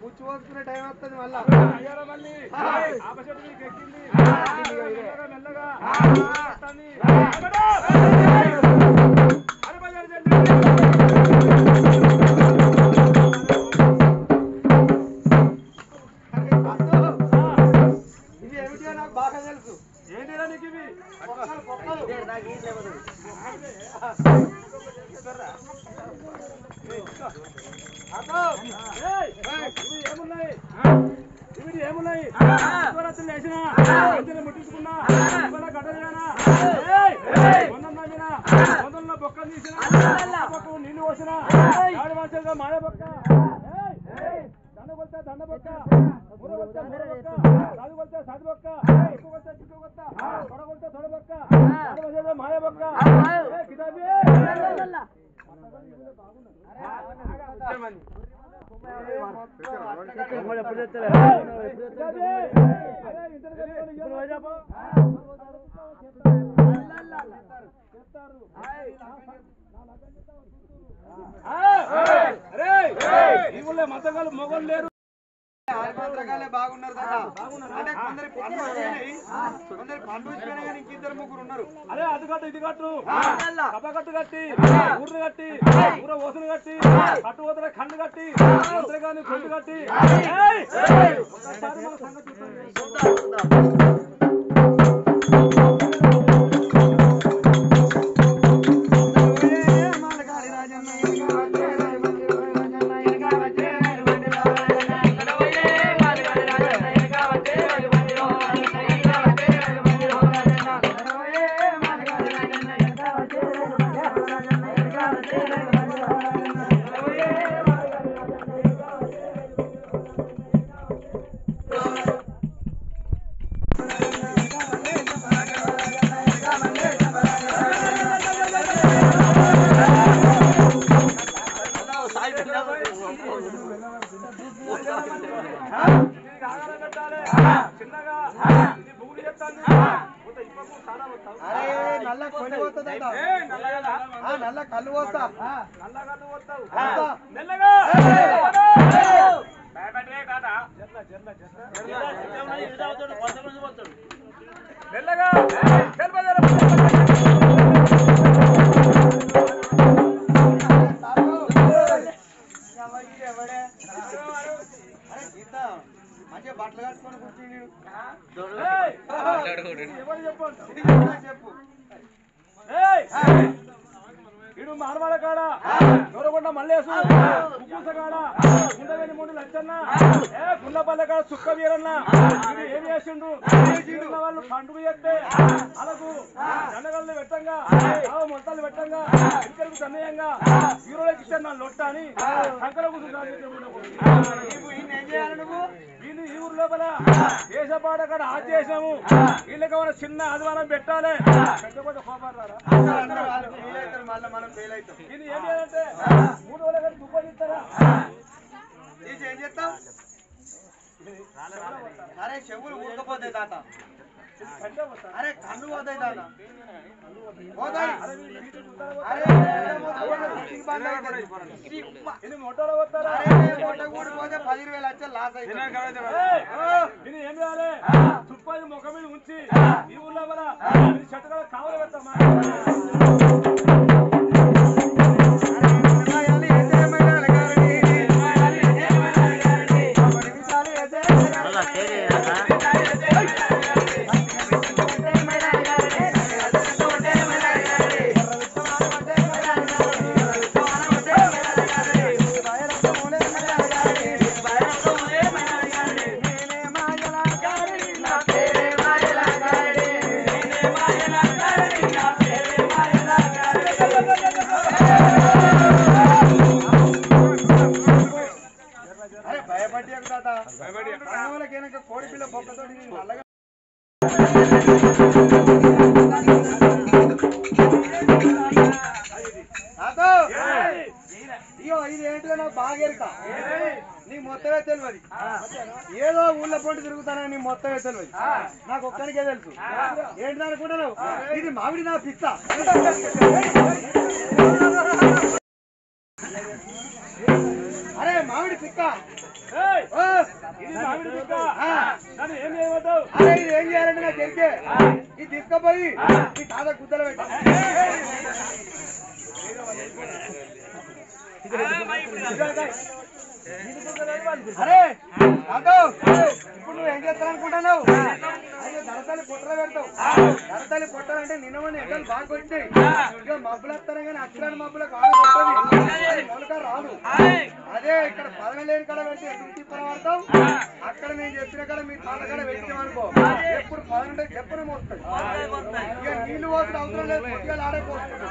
పుచ్చు పోసుకునే టైం వస్తుంది మళ్ళా మళ్ళీ ఆపచెట్టు మీకు ఎక్కింది మెల్లగా ఇవి ఏమిటో నాకు బాగా తెలుసు ఏంటిరా నీకు ఇవి ఏమున్నాయి ఏమున్నాయి శివరాత్రి వేసిన ముట్టించుకున్నా గడ్డలేనా వందల్లో బొక్కలు తీసిన బొక్క నీళ్లు పోసిన ఆడి మంచిగా మాయ బొక్క దండ కొడితే దండ బొక్క మూర కొడితే మూర బొక్క సాగు కొడితే సాగు బొక్క ఎక్కువ కొడితే చిక్కు కొత్త తొడ కొడితే తొడ బొక్క ఆడి మంచిగా మాయ బొక్క కితాబీ మతగాలు మొగలు లేరు బాగున్నారు కదా అంటే కొందరి పండ్లు వచ్చినాయి కొందరి పండ్లు వచ్చినాయి కానీ ఇంకిద్దరు ముగ్గురు ఉన్నారు అదే అది కట్టు ఇది కట్టు కట్టు కట్టి ఊర్లు కట్టి ఊర ఓసులు కట్టి కట్టు పోతున్న కండు కట్టి కానీ కొండు కట్టి ఒకసారి మన సంగతి నల్ల కొన్ని పోతుంది నల్ల కళ్ళు పోతా నల్ల కళ్ళు పోతావు మెల్లగా మెల్లగా మంచిగా బట్టలు కట్టుకొని కూర్చుని చెప్పు ఇడు మార్వాడ కాడ దొరకొండ మల్లేసు ఉప్పుస కాడ గుండవేని మూడు లచ్చన్న గుండపల్లె కాడ సుక్క వీరన్న ఇది ఏం చేసిండు వాళ్ళు పండుగ చేస్తే అలాగు జనగల్ని పెట్టంగా మొత్తాలు పెట్టంగా ఇక్కడికి సన్నయంగా హీరోలకి ఇచ్చారు నా లొట్ట అని సంకల వీళ్ళు ఈ ఊరు లోపల దేశపాట కాడ ఆదేశము వీళ్ళకి ఏమైనా చిన్న ఆదివారం పెట్టాలి పెట్టకపోతే కోపాడారా ఇది ఏం చేయాలంటే 3 రోజులు కానీ దుబ్బలు ఇస్తారా ఏం చేస్తావు అరే చెవులు ఊరుకపోతాయి తాత అరే కన్ను పోతాయి తాత ఇది మొట్టలో పోతారా పోతే 10,000 లక్షలు లాస్ అయితే ఇది ఏం చేయాలి తుప్పాది ముఖం మీద ఉంచి ఈ ఊర్లో మన చెట్టుగా కావాలి పెడతామా కోడి పిల్ల బొక్కతో నల్లగా అయ్యో ఇది ఏంటో నాకు బాగా ఎరుక నీ మొత్తమే తెలియదు ఏదో ఊళ్ళో పొంటి తిరుగుతానని నీ మొత్తమే తెలియదు నాకు ఒక్కరికే తెలుసు ఏంటి అనుకుంటున్నావు ఇది మామిడి నా పిత్త అరే మామిడి పిక్క అరే కాదు ఇప్పుడు నువ్వు ఏం చేస్తారనుకుంటున్నావు? అయ్యో దరతల్లి పొట్టలు పెడతావు. దరతల్లి పొట్టాలంటే నిన్నమని ఎండలు బాగా కొట్టినాయి. ఇక మబ్బులు వస్తారా కానీ అక్షరాన్ని మబ్బులకు మొలక రాదు. అదే ఇక్కడ పదన లేని కడ పెట్టి ఎప్పుడు తిప్పడతాం. అక్కడ నేను చెప్పిన కాడ మీ కాళ్ళ కాడ పెట్టామనుకో ఎప్పుడు పదనంటే చెప్పడం వస్తుంది. ఇక నీళ్లు పోసిన అవసరం లేదు. పొట్టిగా ఆడైపోతుంది.